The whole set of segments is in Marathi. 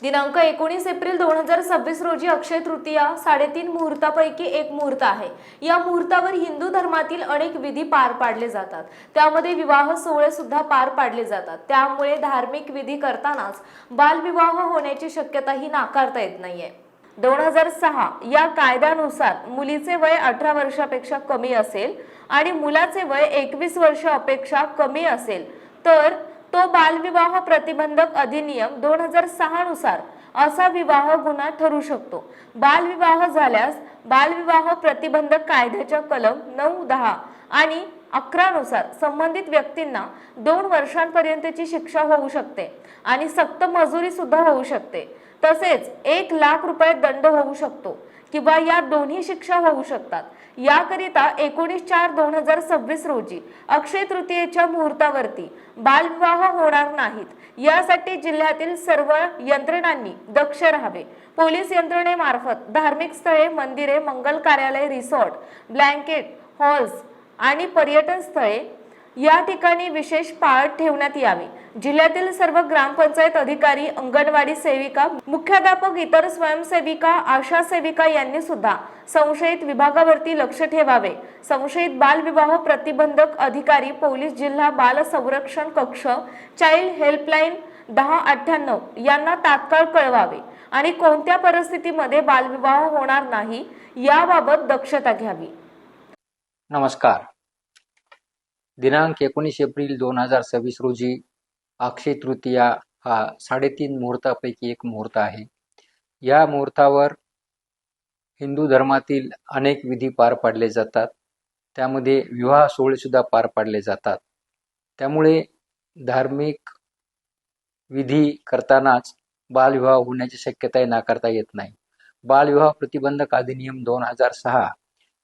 दिनांक 19 एप्रिल 2026 रोजी अक्षय तृतीया 3:30 मुहूर्तापैकी एक मुहूर्त आहे। या मुहूर्तावर हिंदू धर्मातील अनेक विधी पार पाडले जातात। त्यामध्ये विवाह सोहळे सुद्धा पार पाडले जातात। त्यामुळे धार्मिक विधी करतानाच बालविवाह होण्याची शक्यताही नाकारता येत नाहीये। 2006 या कायद्यानुसार मुलीचे वय 18 वर्षापेक्षा कमी असेल आणि मुलाचे वय 21 वर्षापेक्षा कमी असेल तर तो बालविवाह प्रतिबंधक अधिनियम 2006 नुसार असा विवाह गुन्हा ठरू शकतो। बालविवाह झाल्यास बालविवाह प्रतिबंधक कायद्याच्या कलम 9, 10 आणि 11 नुसार संबंधित व्यक्तींना 2 वर्षांपर्यंतची शिक्षा होऊ शकते आणि सक्त मजुरी सुद्धा होऊ शकते। तसेच 1 लाख रुपये दंड होऊ शकतो किंवा या दोन्ही शिक्षा होऊ शकतात। याकरिता 19/4/2026 रोजी अक्षय तृतीयेच्या मुहूर्तावरती बालविवाह होणार नाहीत यासाठी जिल्ह्यातील सर्व यंत्रणांनी दक्ष राहावे। पोलीस यंत्रणेमार्फत धार्मिक स्थळे, मंदिरे, मंगल कार्यालय, रिसॉर्ट, ब्लँकेट हॉल्स आणि पर्यटन स्थळे या ठिकाणी विशेष पाळत ठेवण्यात यावी। जिल्ह्यातील सर्व ग्रामपंचायत अधिकारी, अंगणवाडी सेविका, मुख्याध्यापक, इतर स्वयंसेविका, आशा सेविका यांनी सुद्धा संशयित विभागावरती लक्ष ठेवावे। संशयित बालविवाह प्रतिबंधक अधिकारी, पोलीस, जिल्हा बाल संरक्षण कक्ष, चाइल्ड हेल्पलाईन 1098 यांना तात्काळ कळवावे आणि कोणत्या परिस्थितीमध्ये बालविवाह होणार नाही याबाबत दक्षता घ्यावी। नमस्कार। दिनांक 19 एप्रिल 2026 रोजी अक्षय तृतीया हा 3:30 मुहूर्तापैकी एक मुहूर्त आहे। या मुहूर्तावर हिंदू धर्मातील अनेक विधी पार पाडले जातात। त्यामध्ये विवाह सोहळे सुद्धा पार पाडले जातात। त्यामुळे धार्मिक विधी करतानाच बालविवाह होण्याची शक्यता नाकारता येत नाही। बालविवाह प्रतिबंधक अधिनियम 2006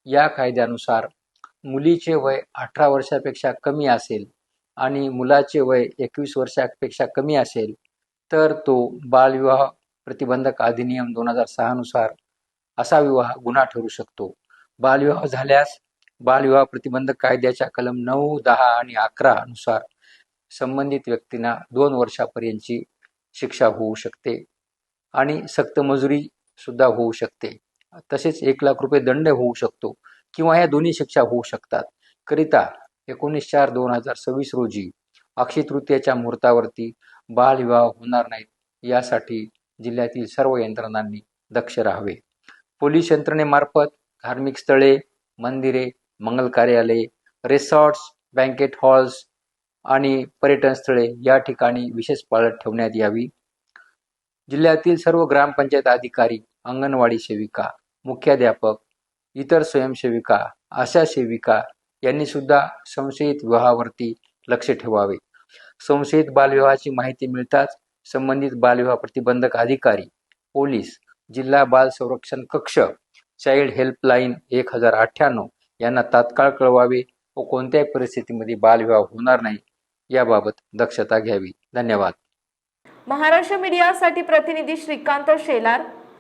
या कायद्यानुसार मुलीचे वय 18 वर्षापेक्षा कमी असेल आणि मुलाचे वय 21 वर्षापेक्षा कमी असेल तर तो बालविवाह प्रतिबंधक अधिनियम 2006 नुसार असा विवाह गुन्हा ठरू शकतो। बालविवाह झाल्यास बालविवाह प्रतिबंधक कायद्याच्या कलम 9, 10 आणि 11 नुसार संबंधित व्यक्तींना 2 वर्षापर्यंतची शिक्षा होऊ शकते आणि सक्त मजुरी सुद्धा होऊ शकते। तसेच 1 लाख रुपये दंड होऊ शकतो किंवा या दोन्ही शिक्षा होऊ शकतात। करिता 19/4/2026 रोजी अक्षय तृतीयेच्या मुहूर्तावरती बालविवाह होणार नाहीत यासाठी जिल्ह्यातील सर्व यंत्रणांनी दक्ष राहावे। पोलीस यंत्रणेमार्फत धार्मिक स्थळे, मंदिरे, मंगल कार्यालये, रिसॉर्ट्स, बँकेट हॉल्स आणि पर्यटन स्थळे या ठिकाणी विशेष पाळत ठेवण्यात यावी। जिल्ह्यातील सर्व ग्रामपंचायत अधिकारी, अंगणवाडी सेविका, मुख्याध्यापक, इतर स्वयंसेविका, आशा सेविका यांनी सुद्धा संशयित विवाहावरती लक्ष ठेवावे। संशयित बालविवाहाची माहिती मिळताच संबंधित बालविवाह प्रतिबंधक अधिकारी, पोलीस, जिल्हा बाल संरक्षण कक्ष, चाइल्ड हेल्पलाईन 1098 यांना तात्काळ कळवावे व कोणत्याही परिस्थितीमध्ये बालविवाह होणार नाही याबाबत दक्षता घ्यावी। धन्यवाद। महाराष्ट्र मीडियासाठी प्रतिनिधी श्रीकांत शेलार,